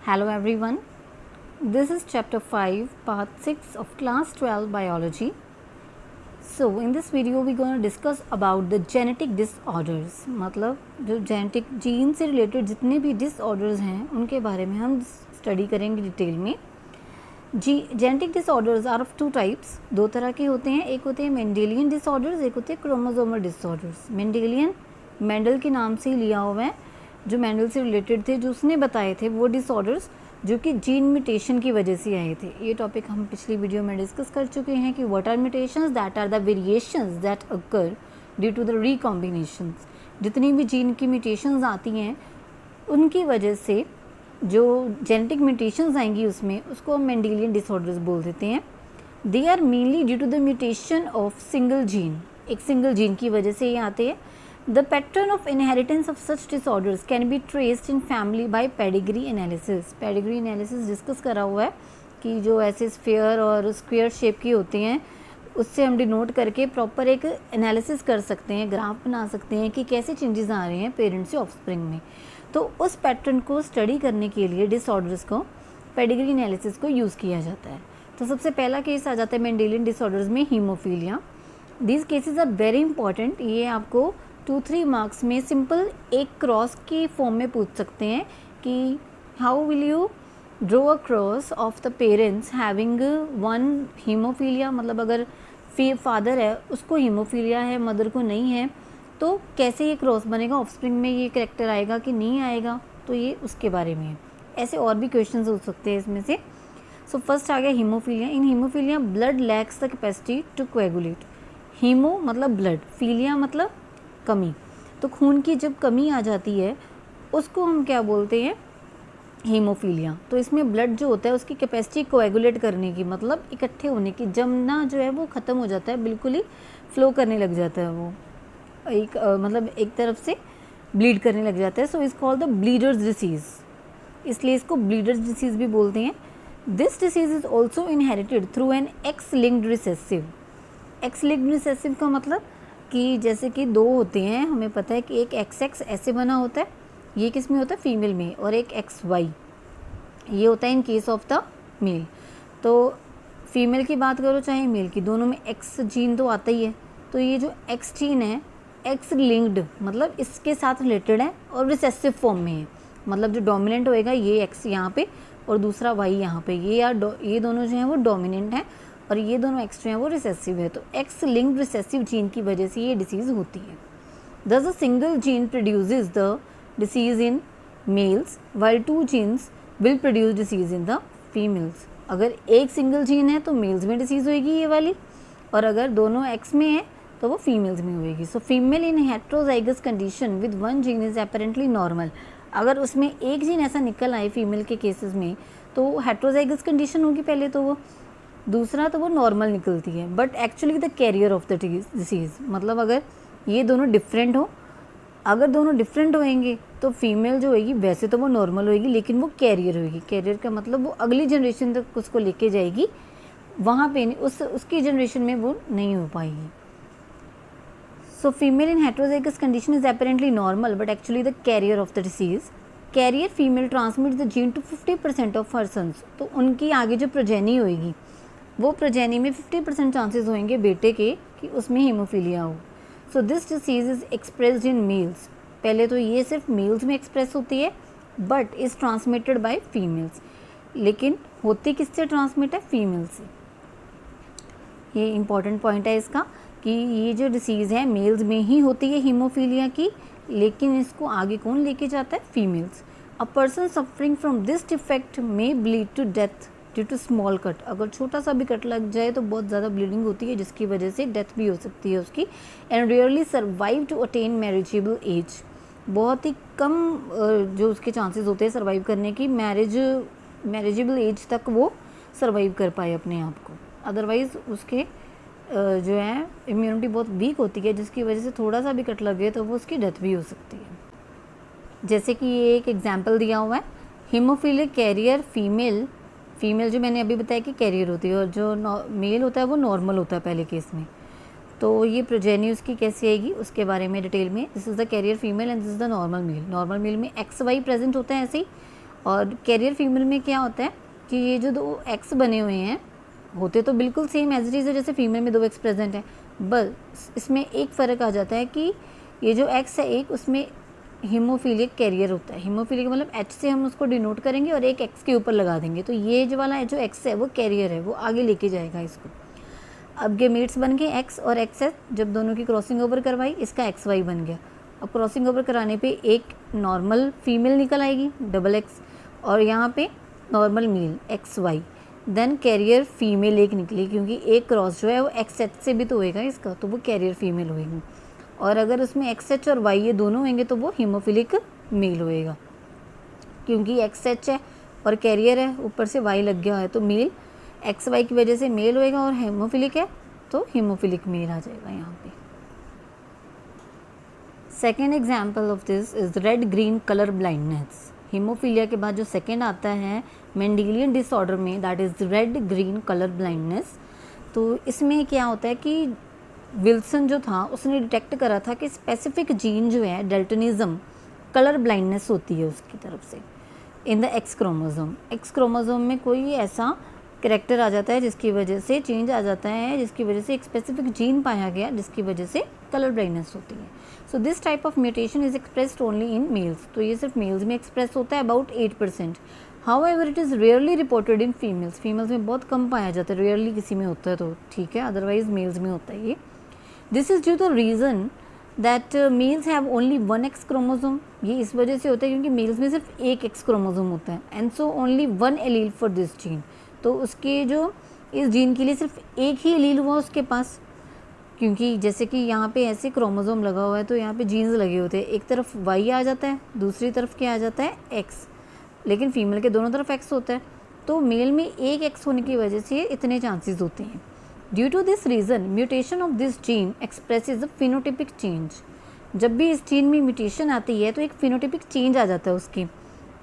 Hello everyone, this is chapter 5 part 6 of class 12 biology. So in this video we going to discuss about the genetic disorders, मतलब जो genetic gene से related जितने भी disorders हैं उनके बारे में हम स्टडी करेंगे डिटेल में. Genetic disorders are of two types, दो तरह के होते हैं. एक होते हैं मेंडेलियन डिसऑर्डर्स, एक होते हैं क्रोमोसोमल डिसऑर्डर्स. मेंडेलियन मेंडल के नाम से लिया हुआ है, जो मेंडल से रिलेटेड थे, जो उसने बताए थे वो डिसऑर्डर्स जो कि जीन म्यूटेशन की वजह से आए थे. ये टॉपिक हम पिछली वीडियो में डिस्कस कर चुके हैं कि what are mutations, that are the variations that occur due to the recombinations. जितनी भी जीन की म्यूटेशंस आती हैं उनकी वजह से जो जेनेटिक म्यूटेशंस आएंगी उसमें, उसको हम मेंडेलियन डिसऑर्डर्स बोल देते हैं. They are mainly due to the mutation of single gene, एक सिंगल जीन की वजह से ये आते हैं. The pattern of inheritance of such disorders can be traced in family by pedigree analysis. Pedigree analysis discuss करा हुआ है कि जो ऐसे स्फीयर और स्क्वायर शेप की होती हैं उससे हम डिनोट करके प्रॉपर एक एनालिसिस कर सकते हैं, ग्राफ बना सकते हैं कि कैसे चेंजेस आ रहे हैं पेरेंट्स से ऑफस्प्रिंग में. तो उस पैटर्न को स्टडी करने के लिए डिसऑर्डर्स को पेडिग्री एनालिसिस को यूज़ किया जाता है. तो सबसे पहला केस आ जाता है मेंडेलियन डिसऑर्डर्स में haemophilia. These cases are very important. ये आपको 2-3 मार्क्स में सिंपल एक क्रॉस की फॉर्म में पूछ सकते हैं कि how will you draw a cross of the parents having one haemophilia, मतलब अगर फादर है उसको हीमोफीलिया है, मदर को नहीं है, तो कैसे ये क्रॉस बनेगा, ऑफस्प्रिंग में ये करेक्टर आएगा कि नहीं आएगा. तो ये उसके बारे में है. ऐसे और भी क्वेश्चंस हो सकते हैं इसमें से. सो फर्स्ट आ गया haemophilia. In haemophilia blood lacks the capacity to coagulate. Hemo मतलब ब्लड, फीलिया मतलब कमी. तो खून की जब कमी आ जाती है उसको हम क्या बोलते हैं, हीमोफीलिया. तो इसमें ब्लड जो होता है उसकी कैपेसिटी कोएगुलेट करने की, मतलब इकट्ठे होने की, जमना जो है वो ख़त्म हो जाता है, बिल्कुल ही फ्लो करने लग जाता है, वो एक मतलब एक तरफ से ब्लीड करने लग जाता है. So is called the bleeders disease, इसलिए इसको ब्लीडर्स डिसीज़ भी बोलते हैं. This disease is also inherited through an x linked recessive. X linked recessive का मतलब कि जैसे कि दो होते हैं, हमें पता है कि एक एक्स एक्स ऐसे बना होता है, ये किस में होता है, फीमेल में, और एक एक्स वाई ये होता है in case of the male. तो फीमेल की बात करो चाहे मेल की, दोनों में एक्स जीन तो आता ही है. तो ये जो एक्स जीन है एक्स लिंक्ड मतलब इसके साथ रिलेटेड है और रिसेसिव फॉर्म में है, मतलब जो डोमिनेंट होएगा ये एक्स यहाँ पे और दूसरा वाई यहाँ पे, ये दोनों जो हैं वो डोमिनेंट हैं और ये दोनों एक्स जो हैं वो रिसेसिव है. तो एक्स लिंक्ड रिसेसिव जीन की वजह से ये डिसीज़ होती है. Thus a single gene produces the disease in males while 2 genes will produce disease in the females. अगर एक सिंगल जीन है तो मेल्स में डिसीज़ होएगी ये वाली, और अगर दोनों एक्स में है तो वो फीमेल्स में होएगी. So female in heterozygous condition with one gene is apparently normal. अगर उसमें एक जीन ऐसा निकल आए फीमेल के केसेस में तो हेट्रोजाइगस कंडीशन होगी पहले, तो वो दूसरा तो वो नॉर्मल निकलती है, but actually the carrier of the disease. मतलब अगर ये दोनों डिफरेंट हो, अगर दोनों डिफरेंट होएंगे तो फीमेल जो होएगी वैसे तो वो नॉर्मल होएगी लेकिन वो कैरियर होएगी. कैरियर का मतलब वो अगली जनरेशन तक उसको लेके जाएगी, वहाँ पे उसकी जनरेशन में वो नहीं हो पाएगी. So female in heterozygous condition is apparently normal but actually the carrier of the disease. Carrier female transmits the gene to 50% of her sons. तो उनकी आगे जो प्रोजेनी होएगी वो प्रोजेनी में 50% चांसेस होंगे बेटे के कि उसमें हीमोफीलिया हो. So this disease is expressed in males. पहले तो ये सिर्फ मेल्स में एक्सप्रेस होती है but is transmitted by females. लेकिन होती किससे ट्रांसमिट है, फीमेल से. ये इंपॉर्टेंट पॉइंट है इसका कि ये जो डिसीज़ है मेल्स में ही होती है हीमोफीलिया की, लेकिन इसको आगे कौन लेके जाता है, females. A person suffering from this defect may bleed to death due to small cut. अगर छोटा सा भी कट लग जाए तो बहुत ज़्यादा ब्लीडिंग होती है जिसकी वजह से डेथ भी हो सकती है उसकी. And rarely survive to attain marriageable age. बहुत ही कम जो उसके चांसेस होते हैं सर्वाइव करने की, मैरिजेबल एज तक वो सर्वाइव कर पाए अपने आप को. अदरवाइज़ उसके जो है इम्यूनिटी बहुत वीक होती है जिसकी वजह से थोड़ा सा भी कट लगे तो वो उसकी डेथ भी हो सकती है. जैसे कि ये एक एग्जांपल दिया हुआ है, हीमोफीलिक कैरियर फीमेल जो मैंने अभी बताया कि कैरियर होती है और जो मेल होता है वो नॉर्मल होता है पहले केस में. तो ये प्रोजेनी उसकी कैसी आएगी उसके बारे में डिटेल में. This is the carrier female and this is the normal male. Normal male में एक्स वाई प्रेजेंट होता है ऐसे ही, और कैरियर फीमेल में क्या होता है कि ये जो 2 एक्स बने हुए हैं होते तो बिल्कुल सेम एज इट इज़ है जैसे फीमेल में 2 एक्स प्रेजेंट है, बस इसमें एक फ़र्क आ जाता है कि ये जो एक्स है एक, उसमें हीमोफीलिक कैरियर होता है। हीमोफीलिक मतलब एच से हम उसको डिनोट करेंगे और एक एक्स के ऊपर लगा देंगे, तो ये जो वाला जो एक्स है वो कैरियर है, वो आगे लेके जाएगा इसको। अब गेमेट्स बन गए एक्स और एक्स एस, जब दोनों की क्रॉसिंग ओवर करवाई इसका एक्स वाई बन गया। अब क्रॉसिंग ओवर कराने पे एक नॉर्मल फीमेल निकल आएगी डबल एक्स, और यहाँ पे normal male X Y, then carrier female एक निकली, क्योंकि एक क्रॉस जो है वो एक्स एच से भी तो होएगा इसका, तो वो कैरियर फीमेल होएगी। और अगर उसमें एक्स एच और वाई ये दोनों होंगे तो वो हीमोफिलिक मेल होएगा, क्योंकि एक्स एच है और कैरियर है, ऊपर से वाई लग गया है, तो मेल एक्स वाई की वजह से मेल होएगा, और हीमोफिलिक है तो हीमोफिलिक मेल आ जाएगा यहाँ पे। Second example of this is red green colour blindness. Haemophilia के बाद जो सेकेंड आता है मेंडेलियन डिसऑर्डर में, that is red green colour blindness. तो इसमें क्या होता है कि विल्सन जो था उसने डिटेक्ट करा था कि स्पेसिफिक जीन जो है डेल्टनिज्म, कलर ब्लाइंडनेस होती है उसकी तरफ से in the x chromosome. X chromosome में कोई ऐसा करेक्टर आ जाता है जिसकी वजह से चेंज आ जाता है, जिसकी वजह से एक स्पेसिफिक जीन पाया गया जिसकी वजह से कलर ब्लाइंडनेस होती है। So this type of mutation is expressed only in males. तो ये सिर्फ मेल्स में एक्सप्रेस होता है about 8%। However it is rarely reported in females. Females में बहुत कम पाया जाता है, रेयरली किसी में होता है तो ठीक है, अदरवाइज मेल्स में होता है ये। This is due the reason that males have only 1 X chromosome. ये इस वजह से होता है क्योंकि मेल्स में सिर्फ एक एक्स क्रोमोसोम होता है, and so only 1 allele for this gene. तो उसके जो इस जीन के लिए सिर्फ एक ही एलील हुआ उसके पास, क्योंकि जैसे कि यहाँ पे ऐसे क्रोमोसोम लगा हुआ है तो यहाँ पे जीन्स लगे होते हैं, एक तरफ वाई आ जाता है, दूसरी तरफ क्या आ जाता है एक्स, लेकिन फीमेल के दोनों तरफ एक्स होता है। तो मेल में एक एक्स होने की वजह से इतने चांसेस होते हैं। Due to this reason mutation of this gene expresses a phenotypic change. जब भी इस जीन में म्यूटेशन आती है तो एक फिनोटिपिक चेंज आ जाता है उसकी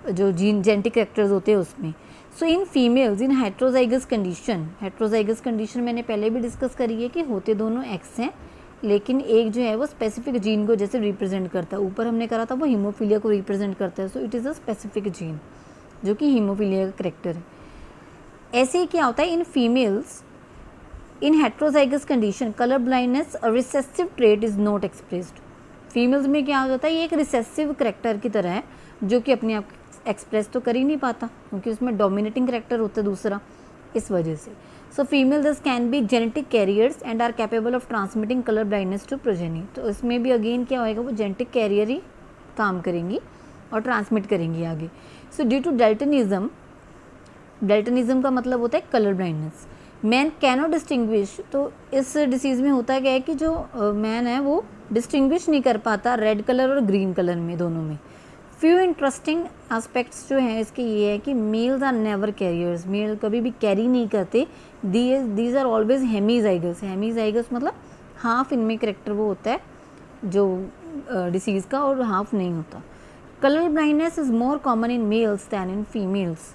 जो जीन जेनेटिक कैरेक्टर्स होते हैं उसमें। So in females in heterozygous condition, heterozygous condition मैंने पहले भी डिस्कस करी है कि होते दोनों एक्स हैं, लेकिन एक जो है वो स्पेसिफिक जीन को जैसे रिप्रेजेंट करता है, ऊपर हमने करा था वो हीमोफीलिया को रिप्रेजेंट करता है। So it is a specific gene जो कि हीमोफीलिया का करेक्टर है। ऐसे ही क्या होता है इन females in heterozygous condition colour blindness recessive trait is not expressed. Females में क्या हो जाता है, ये एक रिसेसिव करेक्टर की तरह है जो कि अपने आप एक्सप्रेस तो कर ही नहीं पाता क्योंकि उसमें डोमिनेटिंग करेक्टर होता है दूसरा, इस वजह से। So female thus can be genetic carriers and are capable of transmitting colour blindness to progeny. तो इसमें भी अगेन क्या होएगा, वो जेनेटिक कैरियर ही काम करेंगी और ट्रांसमिट करेंगी आगे। सो ड्यू टू डेल्टनिज्म, डेल्टनिज्म का मतलब होता है colour blindness, man cannot distinguish. तो इस डिसीज़ में होता क्या है कि जो मैन है वो डिस्टिंग्विश नहीं कर पाता रेड कलर और ग्रीन कलर में, दोनों में। फ्यू इंटरेस्टिंग एस्पेक्ट्स जो हैं इसके ये है कि males are never carriers, male कभी भी कैरी नहीं करते। These are always hemizygous. Hemizygous मतलब हाफ इनमें करेक्टर वो होता है जो डिसीज़ का और हाफ नहीं होता। Colour blindness is more common in males than in females.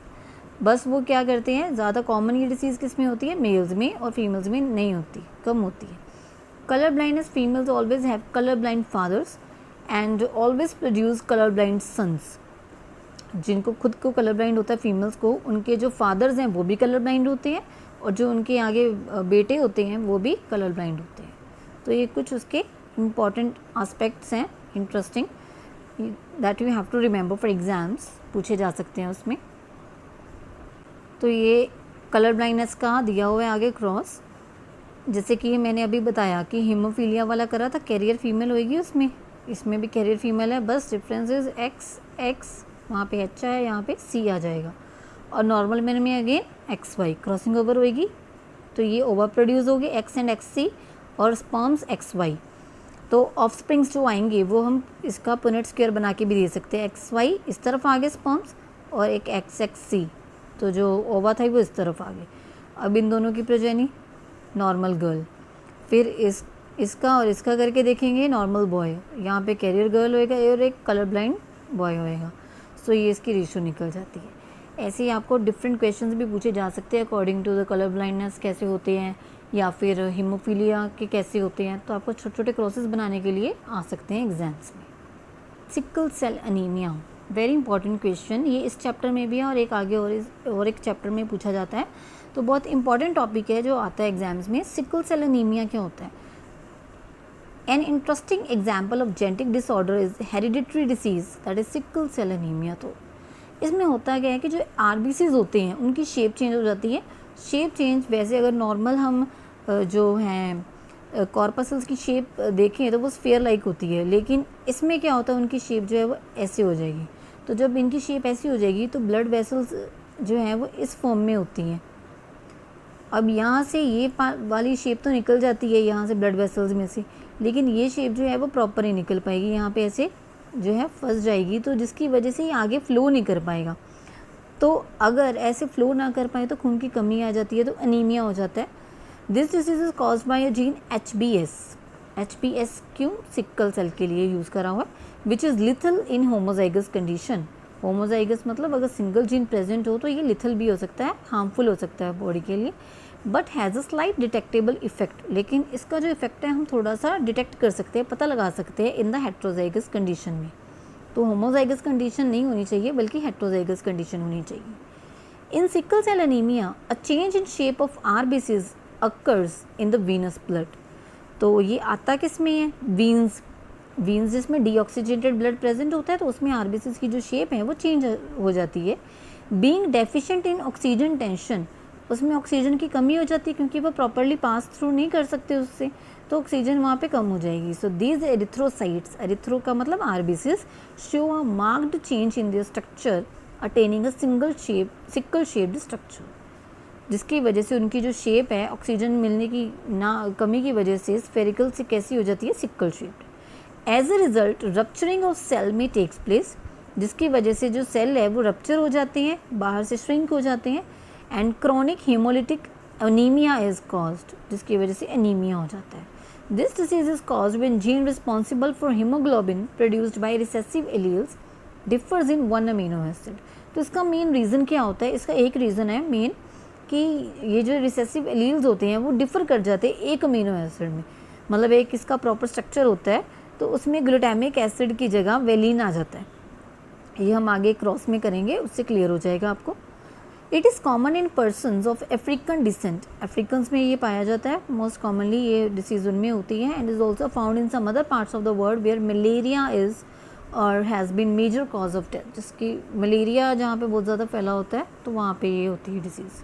बस वो क्या करते हैं, ज़्यादा कॉमन ये डिसीज़ किस में होती है, मेल्स में, और फीमेल्स में नहीं होती, कम होती है। Colour blindness females always have colour blind fathers and always produce colour blind sons. जिनको खुद को कलर ब्लाइंड होता है फीमेल्स को, उनके जो फादर्स हैं वो भी कलर ब्लाइंड होते हैं, और जो उनके आगे बेटे होते हैं वो भी कलर ब्लाइंड होते हैं। तो ये कुछ उसके इम्पॉर्टेंट आस्पेक्ट्स हैं interesting that you have to remember for exams, पूछे जा सकते हैं उसमें। तो ये कलर ब्लाइंडनेस का दिया हुआ है आगे क्रॉस, जैसे कि मैंने अभी बताया कि हीमोफीलिया वाला करा था कैरियर फीमेल होएगी उसमें, इसमें भी कैरियर फीमेल है, बस डिफरेंस इज एक्स एक्स, वहाँ पे एच है, यहाँ पे सी आ जाएगा। और नॉर्मल मैन में again X Y crossing over होएगी, तो ये ओवर प्रोड्यूस होगी एक्स एंड एक्स सी, और स्पर्म्स एक्स वाई। तो ऑफस्प्रिंग्स जो आएंगे वो हम इसका पुनेट स्क्वायर बना के भी दे सकते हैं, एक्स वाई इस तरफ आ गए स्पर्म्स, और एक एक्स एक्स सी, तो जो ओवा था वो इस तरफ आ गए। अब इन दोनों की प्रोजेनी नॉर्मल गर्ल, फिर इसका और इसका करके देखेंगे नॉर्मल बॉय, यहाँ पे कैरियर गर्ल होएगा और एक कलर ब्लाइंड बॉय होएगा। सो ये इसकी रेशो निकल जाती है। ऐसे ही आपको डिफरेंट क्वेश्चंस भी पूछे जा सकते हैं according to the colour blindness कैसे होते हैं, या फिर हीमोफीलिया के कैसे होते हैं। तो आपको छोटे छोटे क्रॉसेस बनाने के लिए आ सकते हैं एग्जाम्स में। Sickle cell anaemia, very important question, ये इस चैप्टर में भी है और एक आगे और एक चैप्टर में पूछा जाता है, तो बहुत इंपॉर्टेंट टॉपिक है जो आता है एग्जाम्स में। सिकल सेल एनीमिया क्या होता है? An interesting example of genetic disorder is hereditary disease that is sickle cell anaemia. तो इसमें होता क्या है कि जो आरबीसीज होते हैं उनकी शेप चेंज हो जाती है। शेप चेंज वैसे अगर नॉर्मल हम जो हैं कॉर्पसल्स की शेप देखें तो वो स्फीयर लाइक होती है, लेकिन इसमें क्या होता है उनकी शेप जो है वो ऐसे हो जाएगी। तो जब इनकी शेप ऐसी हो जाएगी तो ब्लड वेसल्स जो हैं वो इस फॉर्म में होती हैं। अब यहाँ से ये वाली शेप तो निकल जाती है यहाँ से ब्लड वेसल्स में से, लेकिन ये शेप जो है वो प्रॉपर नहीं निकल पाएगी, यहाँ पे ऐसे जो है फंस जाएगी, तो जिसकी वजह से ये आगे फ्लो नहीं कर पाएगा। तो अगर ऐसे फ्लो ना कर पाए तो खून की कमी आ जाती है, तो अनीमिया हो जाता है। This disease is caused by a gene HbS। HbS क्यों? सिकल सेल के लिए यूज़ करा हुआ है, which is lethal in homozygous condition. Homozygous मतलब अगर सिंगल जीन प्रेजेंट हो तो ये लिथल भी हो सकता है, हार्मफुल हो सकता है बॉडी के लिए, but has a slight detectable effect. लेकिन इसका जो इफेक्ट है हम थोड़ा सा डिटेक्ट कर सकते हैं, पता लगा सकते हैं इन द हेट्रोजाइगस कंडीशन में। तो होमोजाइगस कंडीशन नहीं होनी चाहिए बल्कि हेट्रोजाइगस कंडीशन होनी चाहिए। In sickle cell anaemia a change in shape of RBCs occurs in the venous blood. तो ये आता किस में है? वीन्स जिसमें डीऑक्सीजेटेड ब्लड प्रेजेंट होता है, तो उसमें आरबीसीज की जो शेप है वो चेंज हो जाती है। Being deficient in oxygen tension, उसमें ऑक्सीजन की कमी हो जाती है क्योंकि वो प्रॉपरली पास थ्रू नहीं कर सकते उससे, तो ऑक्सीजन वहाँ पे कम हो जाएगी। सो दीज एरिथ्रोसाइट्स, एरिथ्रो का मतलब RBCs, show a marked change in their structure attaining a sickle shaped structure, जिसकी वजह से उनकी जो शेप है ऑक्सीजन मिलने की ना कमी की वजह से स्फेरिकल से कैसी हो जाती है? Sickle shaped. As a result rupturing of cell में टेक्स प्लेस, जिसकी वजह से जो सेल है वो रप्चर हो जाते हैं, बाहर से श्रिंक हो जाते हैं, and chronic haemolytic anaemia is caused, जिसकी वजह से एनीमिया हो जाता है। This disease is caused when gene responsible for haemoglobin produced by recessive alleles differs in one amino acid. तो इसका मेन रीज़न क्या होता है? इसका एक रीज़न है मेन कि ये जो रिसेसिव एलील्स होते हैं वो डिफ़र कर जाते हैं एक अमीनो एसिड में, मतलब एक इसका प्रॉपर स्ट्रक्चर होता है, तो उसमें ग्लूटामिक एसिड की जगह वेलिन आ जाता है। ये हम आगे क्रॉस में करेंगे, उससे क्लियर हो जाएगा आपको। It is common in persons of African descent, Africans में ये पाया जाता है मोस्ट कॉमनली, ये डिसीज़ उनमें होती है। And is also found in some other parts of the world where malaria is or has been major cause of death, जिसकी मलेरिया जहाँ पे बहुत ज़्यादा फैला होता है तो वहाँ पे ये होती है disease.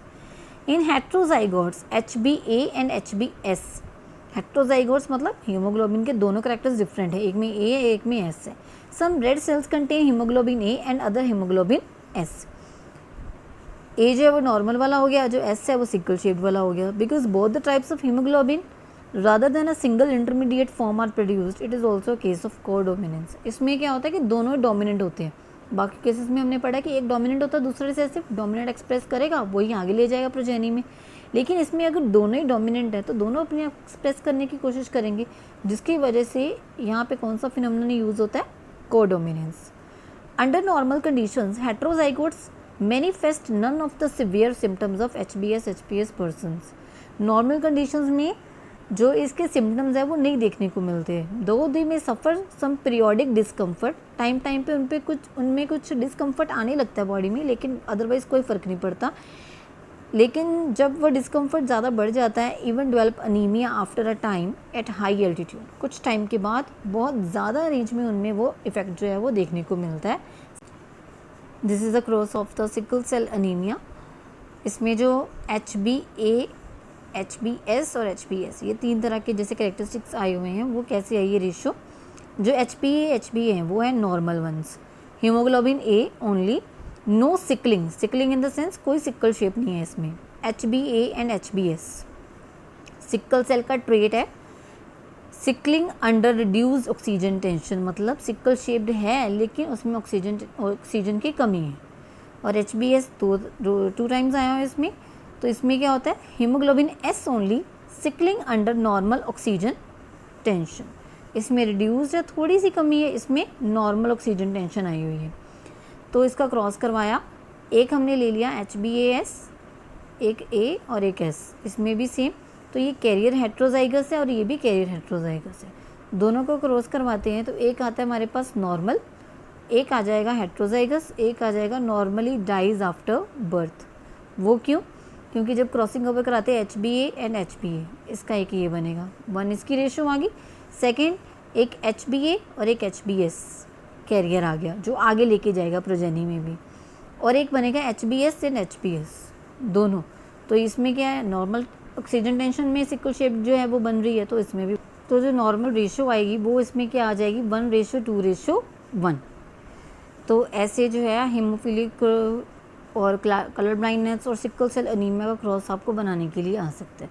In heterozygotes HbA and HbS, heterozygotes मतलब हीमोग्लोबिन के दोनों करेक्टर्स डिफरेंट है, एक में A है एक में S है। Some red cells contain haemoglobin A and other haemoglobin S। A जो है वो नॉर्मल वाला हो गया, जो S है वो सिकल शेप्ड वाला हो गया। Because both the types of haemoglobin rather than a single intermediate form are produced, it is also case of codominance. इसमें क्या होता है कि दोनों डोमिनेंट होते हैं। बाकी केसेस में हमने पढ़ा कि एक डोमिनेंट होता है, दूसरे से सिर्फ डोमिनेंट एक्सप्रेस करेगा, वही आगे ले जाएगा प्रोजेनी में। लेकिन इसमें अगर दोनों ही डोमिनेंट है तो दोनों अपने एक्सप्रेस करने की कोशिश करेंगे, जिसकी वजह से यहाँ पे कौन सा फिनोमेनन यूज़ होता है? Codominance. Under normal conditions heterozygotes manifest none of the severe symptoms of HbS HbS persons. Normal conditions में जो इसके सिम्टम्स है वो नहीं देखने को मिलते हैं। दो दे में सफ़र सम पीरियोडिक डिस्कम्फर्ट, टाइम पे उनमें कुछ डिस्कम्फर्ट आने लगता है बॉडी में, लेकिन अदरवाइज़ कोई फ़र्क नहीं पड़ता। लेकिन जब वो डिस्कम्फर्ट ज़्यादा बढ़ जाता है, even develop anaemia after a time at high altitude, कुछ टाइम के बाद बहुत ज़्यादा रेंज में उनमें वो इफ़ेक्ट जो है वो देखने को मिलता है। This is a cross of the sickle cell anaemia. इसमें जो HbA HbS और HbS ये तीन तरह के जैसे कैरेक्टरिस्टिक्स आए हुए हैं, वो कैसे आई है रेशियो? जो HbA HbA हैं वो है normal ones, haemoglobin A only, no sickling in the sense कोई सिकल शेप नहीं है इसमें। HbA and HbS sickle cell का ट्रेट है। Sickling under reduce oxygen tension, मतलब सिकल शेप्ड है लेकिन उसमें ऑक्सीजन की कमी है। और HbS टू टाइम्स आया है इसमें, तो इसमें क्या होता है? Haemoglobin S only, sickling under normal oxygen tension. इसमें रिड्यूस्ड है, थोड़ी सी कमी है, इसमें नॉर्मल ऑक्सीजन टेंशन आई हुई है। तो इसका क्रॉस करवाया, एक हमने ले लिया HbAS, एक A और एक S, इसमें भी सेम। तो ये कैरियर हेट्रोजाइगस है और ये भी कैरियर हेट्रोजाइगस है। दोनों को क्रॉस करवाते हैं तो एक आता है हमारे पास नॉर्मल एक आ जाएगा हेट्रोजाइगस, एक आ जाएगा नॉर्मली डाइज आफ्टर बर्थ। वो क्यों? क्योंकि जब क्रॉसिंग ओवर कराते हैं HBA एंड HBA, इसका एक ये बनेगा, 1 इसकी रेशो आ गई। सेकेंड, एक HBA और एक HBS कैरियर आ गया जो आगे लेके जाएगा प्रोजेनी में भी, और एक बनेगा HBS एंड HBS दोनों। तो इसमें क्या है, नॉर्मल ऑक्सीजन टेंशन में सिकल शेप जो है वो बन रही है, तो इसमें भी तो जो नॉर्मल रेशो आएगी वो इसमें क्या आ जाएगी, 1:2:1। तो ऐसे जो है हीमोफिलिक और कलर ब्लाइंडनेस और सिकल सेल एनीमिया का क्रॉस आपको बनाने के लिए आ सकता है।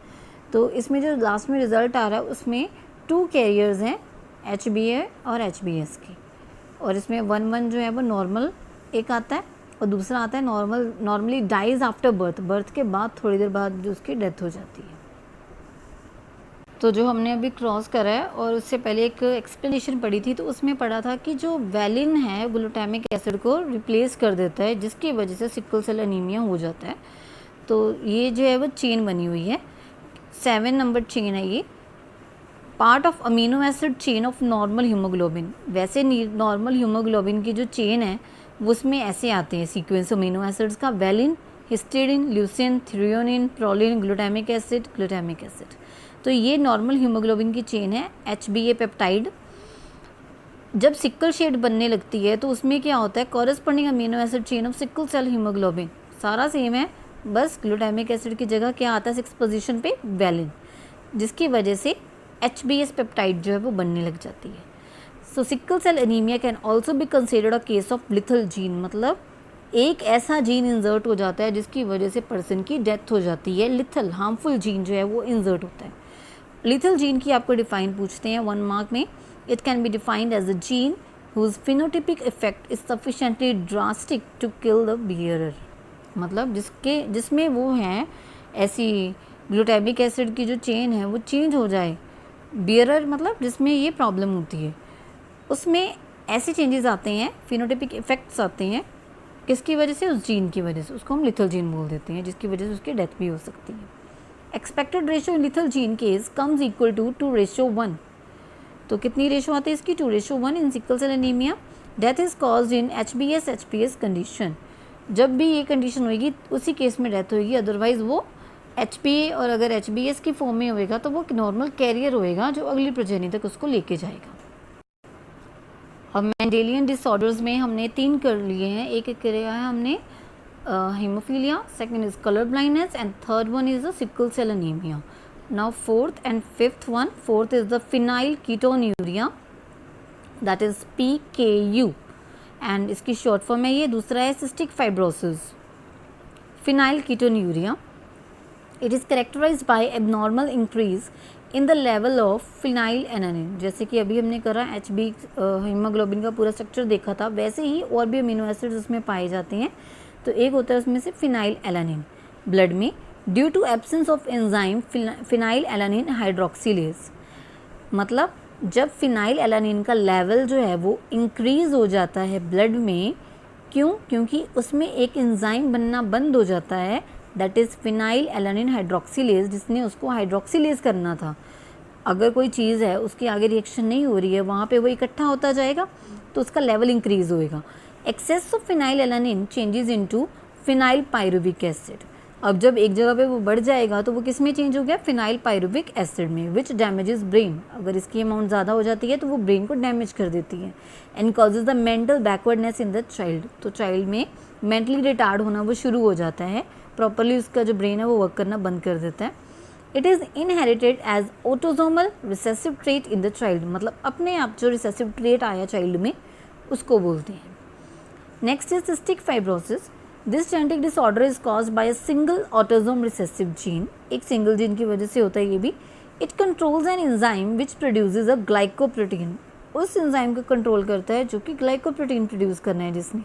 तो इसमें जो लास्ट में रिजल्ट आ रहा है उसमें 2 कैरियर्स हैं, HBA और HBS के, और इसमें 1 जो है वो नॉर्मल एक आता है और दूसरा आता है normally dies after birth, birth के बाद थोड़ी देर बाद जो उसकी डेथ हो जाती है। तो जो हमने अभी क्रॉस करा है और उससे पहले एक एक्सप्लेनेशन पढ़ी थी, तो उसमें पढ़ा था कि जो वैलिन है ग्लूटामिक एसिड को रिप्लेस कर देता है, जिसकी वजह से सिकल सेल एनीमिया हो जाता है। तो ये जो है वो चेन बनी हुई है, 7 नंबर चेन है ये, part of amino acid chain of normal haemoglobin. वैसे नॉर्मल हीमोग्लोबिन की जो चेन है उसमें ऐसे आते हैं सीक्वेंस अमीनो एसिड्स का, valine, histidine, leucine, threonine, proline, glutamic acid. तो ये नॉर्मल हीमोग्लोबिन की चेन है, HBA पेप्टाइड। जब सिकल शेड बनने लगती है तो उसमें क्या होता है, corresponding amino acid chain of sickle cell haemoglobin सारा सेम है, बस ग्लूटामिक एसिड की जगह क्या आता है 6th पोजीशन पे वैलिन, जिसकी वजह से HBS पेप्टाइड जो है वो बनने लग जाती है। So sickle cell anaemia can also be considered a case of lethal gene, मतलब एक ऐसा जीन इंजर्ट हो जाता है जिसकी वजह से पर्सन की डेथ हो जाती है। लिथल हार्मफुल जीन जो है वो इंजर्ट होता है। लिथल जीन की आपको डिफाइन पूछते हैं 1 मार्क में, it can be defined as a gene whose phenotypic effect is sufficiently drastic to kill the bearer, मतलब जिसमें वो है ऐसी ग्लूटामिक एसिड की जो चेन है वो चेंज हो जाए, बियरर मतलब जिसमें ये प्रॉब्लम होती है, उसमें ऐसे चेंजेस आते हैं, फिनोटिपिक इफेक्ट्स आते हैं, किसकी वजह से, उस जीन की वजह से, उसको हम लिथल जीन बोल देते हैं, जिसकी वजह से उसकी डेथ भी हो सकती है। Expected ratio in lethal gene case comes equal to 2:1। तो कितनी रेशो आती है इसकी, 2:1 in sickle cell anaemia. Death is caused in HBS condition, जब भी ये कंडीशन होगी उसी केस में डेथ होगी, अदरवाइज वो HBA और अगर HBS की फॉर्म में होएगा तो वो नॉर्मल कैरियर होएगा जो अगली प्रोजेनी तक उसको लेके जाएगा। अब मेंडेलियन डिसऑर्डर्स में हमने 3 कर लिए हैं, एक किया है हमने haemophilia, second is colour blindness and third one is the sickle cell anaemia. Now fourth and fifth one, fourth is the phenyl ketonuria, that is PKU and इसकी शॉर्ट फॉर्म है ये। दूसरा है cystic fibrosis, phenyl ketonuria. It is characterised by abnormal increase in the level of phenyl alanine, जैसे कि अभी हमने करा HB हीमोग्लोबिन का पूरा स्ट्रक्चर देखा था, वैसे ही और भी अमीनो एसिड्स उसमें पाए जाते हैं। तो एक होता है उसमें से फिनाइल एलानिन ब्लड में, due to absence of enzyme phenyl alanine hydroxylase, मतलब जब फिनाइल एलानिन का लेवल जो है वो इंक्रीज़ हो जाता है ब्लड में, क्यों, क्योंकि उसमें एक एंजाइम बनना बंद हो जाता है, that is phenyl alanine hydroxylase, जिसने उसको हाइड्रोक्सिलेज करना था। अगर कोई चीज़ है उसके आगे रिएक्शन नहीं हो रही है, वहाँ पे वो इकट्ठा होता जाएगा तो उसका लेवल इंक्रीज़ होएगा। Excess of phenyl alanine changes into phenyl pyruvic acid, अब जब एक जगह पे वो बढ़ जाएगा तो वो किस में चेंज हो गया, फिनाइल पायरुविक एसिड में, विच डैमेजेस ब्रेन। अगर इसकी अमाउंट ज़्यादा हो जाती है तो वो ब्रेन को डैमेज कर देती है and causes the mental backwardness in the child, तो चाइल्ड में मेंटली रिटार्ड होना वो शुरू हो जाता है, प्रॉपरली उसका जो ब्रेन है वो वर्क करना बंद कर देता है। It is inherited as autosomal recessive trait in the child, मतलब अपने आप जो रिसेसिव ट्रेट आया चाइल्ड में उसको बोलते हैं। Next is cystic fibrosis, this genetic disorder is caused by a single autosome recessive gene, एक सिंगल जीन की वजह से होता है ये भी। It controls an enzyme which produces a glycoprotein, उस एंजाइम को कंट्रोल करता है जो कि ग्लाइकोप्रोटीन प्रोड्यूस करना है जिसने।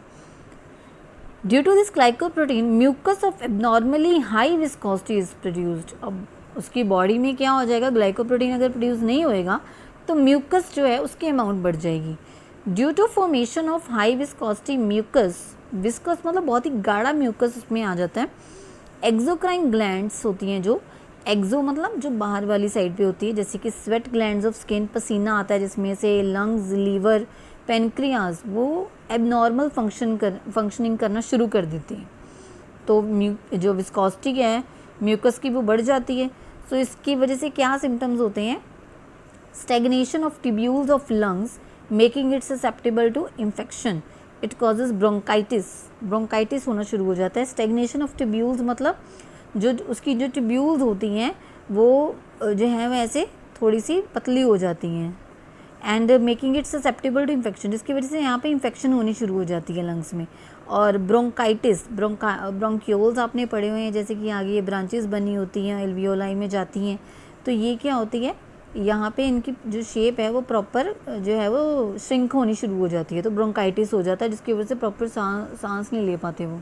Due to this glycoprotein mucus of abnormally high viscosity is produced, अब उसकी बॉडी में क्या हो जाएगा, ग्लाइकोप्रोटीन अगर प्रोड्यूस नहीं होएगा तो म्यूकस जो है उसकी अमाउंट बढ़ जाएगी। Due to formation of high viscosity mucus, viscous मतलब बहुत ही गाढ़ा म्यूकस उसमें आ जाता है। एक्सोक्राइन ग्लैंड्स होती हैं जो, एक्सो मतलब जो बाहर वाली साइड पे होती है, जैसे कि स्वेट ग्लैंड्स ऑफ स्किन, पसीना आता है जिसमें से, लंग्स, लीवर, पेनक्रियाज वो एबनॉर्मल फंक्शनिंग करना शुरू कर देती हैं, तो जो विस्कोसिटी है म्यूकस की वो बढ़ जाती है। सो इसकी वजह से क्या सिम्टम्स होते हैं, stagnation of tubules of lungs making it susceptible to infection, it causes bronchitis होना शुरू हो जाता है। स्टेगनेशन ऑफ ट्यूब्यूल्स मतलब जो उसकी जो ट्यूब्यूल्स होती हैं वो जो है वैसे थोड़ी सी पतली हो जाती हैं, and making it susceptible to infection, जिसकी वजह से यहाँ पे इन्फेक्शन होनी शुरू हो जाती है लंग्स में। और ब्रोंकाइटिस, ब्रोंक्यूल्स आपने पढ़े हुए हैं, जैसे कि आगे ये ब्रांचेस बनी होती हैं एल्वियोलाई में जाती हैं, तो ये क्या होती है, यहाँ पे इनकी जो शेप है वो प्रॉपर जो है वो श्रिंक होनी शुरू हो जाती है, तो ब्रोंकाइटिस हो जाता है, जिसकी वजह से प्रॉपर सांस नहीं ले पाते वो।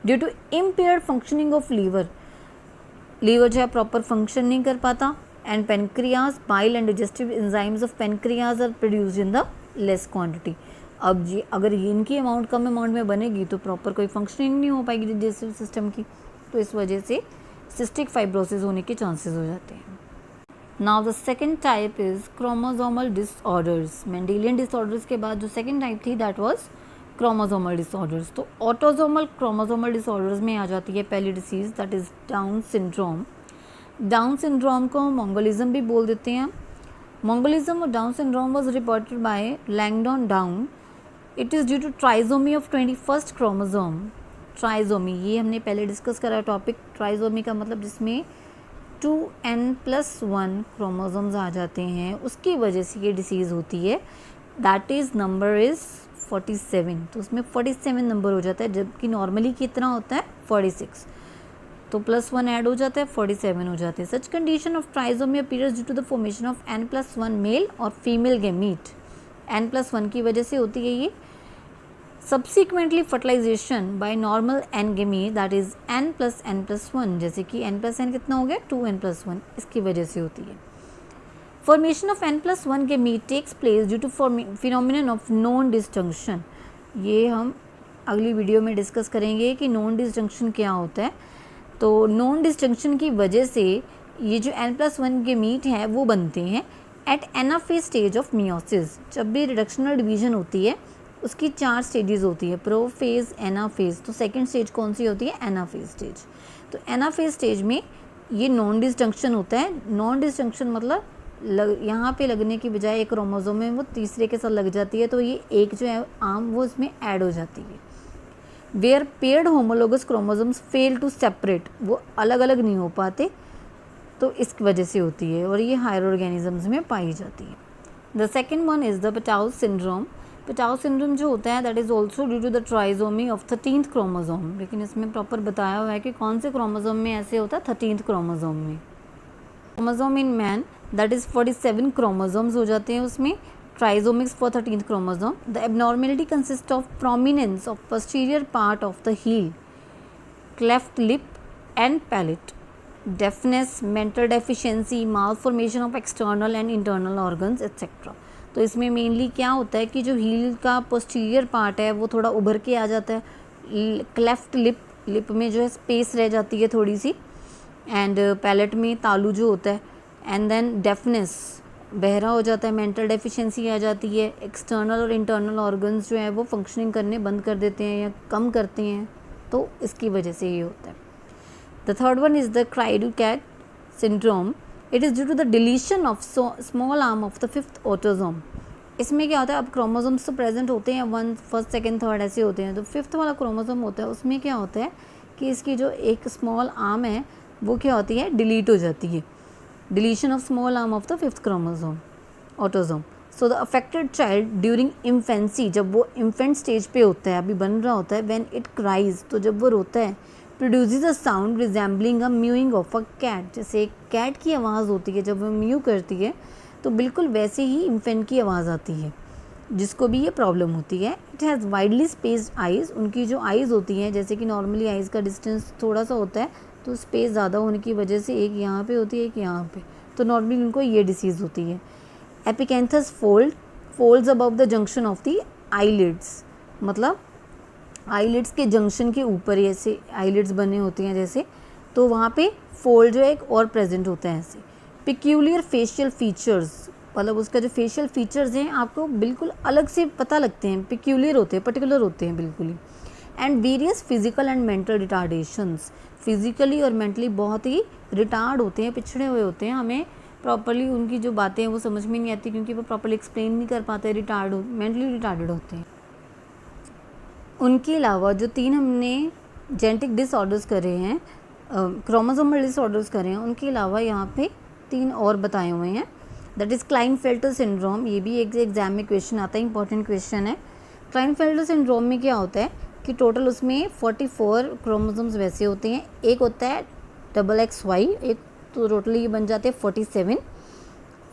Due to impaired functioning of liver जो है प्रॉपर फंक्शन नहीं कर पाता, and pancreas bile and digestive enzymes of pancreas are produced in the less quantity. अब ये अगर इनकी अमाउंट कम अमाउंट में बनेगी तो प्रॉपर कोई फंक्शनिंग नहीं हो पाएगी डिजेस्टिव सिस्टम की, तो इस वजह से सिस्टिक फाइब्रोसिस होने के चांसेस हो जाते हैं। Now the second type is chromosomal disorders. Mendelian disorders के बाद जो सेकेंड टाइप थी दैट वाज क्रोमोसोमल डिसऑर्डर्स। तो ऑटोसोमल क्रोमोसोमल डिसऑर्डर्स में आ जाती है पहली disease that is Down syndrome. Down syndrome को मंगोलिज्म भी बोल देते हैं। मंगोलिज्म और Down syndrome was reported by Langdon Down. It is due to trisomy of 21st chromosome. Trisomy ये हमने पहले डिस्कस करा टॉपिक। ट्राइजोमी का मतलब जिसमें 2n+1 क्रोमोसोम्स आ जाते हैं, उसकी वजह से ये डिसीज़ होती है। दैट इज़ नंबर इज़ 47, तो उसमें 47 नंबर हो जाता है, जबकि नॉर्मली कितना होता है 46, तो +1 ऐड हो जाता है 47 हो जाते हैं। Such condition of trisomy appears due to the formation of n+1 male और फीमेल गैमीट। n+1 की वजह से होती है ये। Subsequently fertilisation by normal n gamete that is n+n+1, जैसे कि n+n कितना हो गया 2n+1, इसकी वजह से होती है। Formation of n+1 gamete takes place due to phenomenon of non disjunction. ये हम अगली वीडियो में डिस्कस करेंगे कि नॉन डिसजंक्शन क्या होता है। तो नॉन डिसजंक्शन की वजह से ये जो n+1 गैमीट है वो बनते हैं at anaphase stage of meiosis. जब भी रिडक्शनल डिवीजन होती है उसकी 4 स्टेजेस होती है, प्रोफेज, एनाफेज। तो सेकंड स्टेज कौन सी होती है, एनाफेज स्टेज। तो एनाफेज स्टेज में ये नॉन डिसजंक्शन होता है। नॉन डिसजंक्शन मतलब यहाँ पे लगने की बजाय एक क्रोमोसोम में वो तीसरे के साथ लग जाती है, तो ये एक जो है आर्म वो इसमें ऐड हो जाती है। Where paired homologous chromosomes fail to separate, वो अलग अलग नहीं हो पाते, तो इस वजह से होती है, और ये हायर ऑर्गेनिजम्स में पाई जाती है। The second one is the Patau syndrome. Patau syndrome जो होता है that is also due to the trisomy of 13th chromosome, लेकिन इसमें प्रॉपर बताया हुआ है कि कौन से क्रोमोसोम में ऐसे होता है, 13th क्रोमोसोम में। Chromosome in man that is 47 chromosomes हो जाते हैं उसमें, trisomics for 13th chromosome. The abnormality consist of prominence of posterior part of the heel, cleft lip and palate, deafness, mental deficiency, malformation of external and internal organs etc. तो इसमें mainly क्या होता है कि जो हील का posterior part है वो थोड़ा उभर के आ जाता है, क्लेफ्ट लिप में जो है स्पेस रह जाती है थोड़ी सी, एंड पैलेट में तालू जो होता है, एंड देन डेफनेस, बहरा हो जाता है, मेंटल डेफिशिएंसी आ जाती है, एक्सटर्नल और इंटरनल ऑर्गन्स जो है वो फंक्शनिंग करने बंद कर देते हैं या कम करते हैं, तो इसकी वजह से ये होता है। The third one is the cri du chat syndrome. It is due to the deletion of small arm of the 5th autosome. इसमें क्या होता है, अब क्रोमोसोम्स तो प्रेजेंट होते हैं 1, 1st, 2nd, 3rd ऐसे होते हैं, तो 5th वाला क्रोमोसोम होता है, उसमें क्या होता है कि इसकी जो एक स्मॉल आर्म है वो क्या होती है, डिलीट हो जाती है। Deletion of small arm of the 5th chromosome autosome. So the affected child during infancy, जब वो इन्फेंट स्टेज पे होता है, अभी बन रहा होता है, व्हेन इट क्राइज, तो जब वो रोता है, produces a sound resembling a mewing of a cat. जैसे एक कैट की आवाज़ होती है जब वो म्यू करती है, तो बिल्कुल वैसे ही इन्फेंट की आवाज़ आती है, जिसको भी ये प्रॉब्लम होती है। It has widely spaced eyes. उनकी जो आइज़ होती हैं, जैसे कि नॉर्मली आइज़ का डिस्टेंस थोड़ा सा होता है, तो स्पेस ज़्यादा होने की वजह से एक यहाँ पे होती है, एक यहाँ पे, तो नॉर्मली उनको ये डिसीज़ होती है। Epicanthus folds above the junction of the eyelids, मतलब आईलिड्स के जंक्शन के ऊपर ऐसे आईलिड्स बने होते हैं जैसे, तो वहाँ पे फोल्ड जो है एक और प्रेजेंट होता है ऐसे। पिक्यूलियर फेशियल फीचर्स, मतलब उसका जो फेशियल फीचर्स हैं आपको बिल्कुल अलग से पता लगते हैं, पिक्यूलियर होते हैं, पर्टिकुलर होते हैं बिल्कुल ही। And various physical and mental retardations, physically और मेंटली बहुत ही रिटार्ड होते हैं, पिछड़े हुए होते हैं, हमें प्रॉपरली उनकी जो बातें हैं वो समझ में नहीं आती क्योंकि वो प्रॉपरली एक्सप्लेन नहीं कर पाते, मेंटली रिटार्डेड होते हैं। उनके अलावा जो 3 हमने जेनेटिक डिसऑर्डर्स करे हैं, क्रोमोसोमल डिसऑर्डर्स करे हैं, उनके अलावा यहाँ पे 3 और बताए हुए हैं। दैट इज़ क्लाइनफेल्टर सिंड्रोम, ये भी एक एग्जाम में क्वेश्चन आता है, इंपॉर्टेंट क्वेश्चन है। क्लाइनफेल्टर सिंड्रोम में क्या होता है कि टोटल उसमें 44 क्रोमोसोम्स वैसे होते हैं, एक होता है XXY, एक तो टोटली ये बन जाते हैं 47,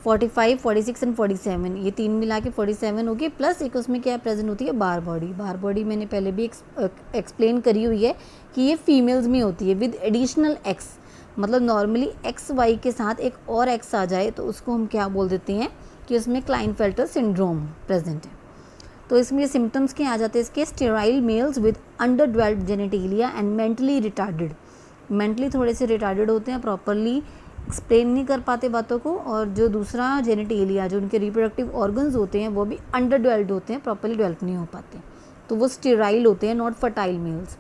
45, 46 एंड 47, ये 3 मिला के 47 होगी, प्लस एक उसमें क्या प्रेजेंट होती है बार बॉडी। बार बॉडी मैंने पहले भी एक्सप्लेन करी हुई है कि ये फीमेल्स में होती है विद एडिशनल एक्स, मतलब नॉर्मली XY के साथ एक और एक्स आ जाए तो उसको हम क्या बोल देते हैं कि उसमें क्लाइनफेल्टर सिंड्रोम प्रेजेंट है। तो इसमें सिम्टम्स क्या आ जाते हैं इसके, sterile males with under developed genitalia and mentally retarded, mentally थोड़े से रिटार्डेड होते हैं, प्रॉपरली एक्सप्लेन नहीं कर पाते बातों को, और जो दूसरा जेनेटिलिया जो उनके रिप्रोडक्टिव ऑर्गन्स होते हैं वो भी अंडर डेवलप्ड होते हैं, प्रॉपरली डेवलप नहीं हो पाते, तो वो स्टेराइल होते हैं, not fertile males.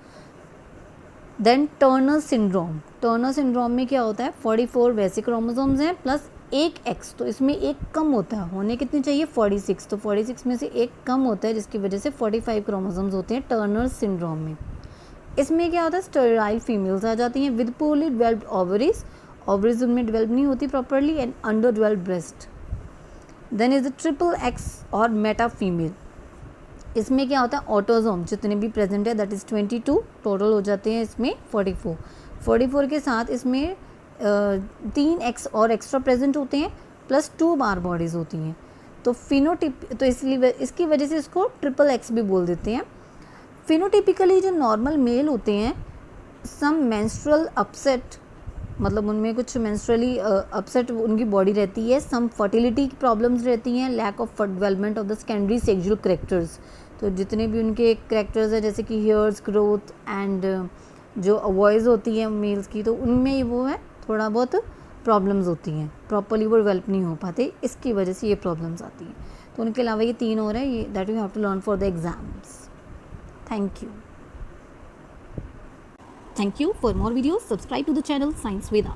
Then Turner syndrome, Turner syndrome में क्या होता है 44 वैसे क्रोमोसोम्स हैं प्लस एक एक्स, तो इसमें एक कम होता है, होने कितने चाहिए 46, तो 46 में से एक कम होता है जिसकी वजह से 45 क्रोमोसोम्स होते हैं टर्नर सिंड्रोम में। इसमें क्या होता है स्टेराइल फीमेल्स आ जाती हैं with poorly developed ovaries, ovaries उनमें डेवलप नहीं होती properly, and under developed breast. Then is the triple X और मेटा फीमेल, इसमें क्या होता है ऑटोजोम जितने भी प्रेजेंट है दैट इज़ 22, टोटल हो जाते हैं इसमें 44 के साथ इसमें 3 एक्स और एक्स्ट्रा प्रेजेंट होते हैं प्लस 2 बार बॉडीज़ होती हैं, तो फिनोटिप, तो इसलिए इसकी वजह से इसको ट्रिपल एक्स भी बोल देते हैं। फिनोटिपिकली जो नॉर्मल मेल होते हैं, सम मेंस्ट्रुअल अपसेट, मतलब उनमें कुछ मेंस्ट्रुअली अपसेट उनकी बॉडी रहती है, सम फर्टिलिटी की प्रॉब्लम्स रहती हैं, lack of development of the secondary sexual characters, तो जितने भी उनके करेक्टर्स हैं जैसे कि हेयर्स ग्रोथ एंड जो वॉइस होती है मेल्स की, तो उनमें वो है थोड़ा बहुत प्रॉब्लम्स होती हैं, प्रॉपरली वो डेवलप नहीं हो पाते, इसकी वजह से ये प्रॉब्लम्स आती हैं। तो उनके अलावा ये 3 और है, ये that you have to learn for the exams. Thank you. Thank you. For more videos, subscribe to the channel Science Veda.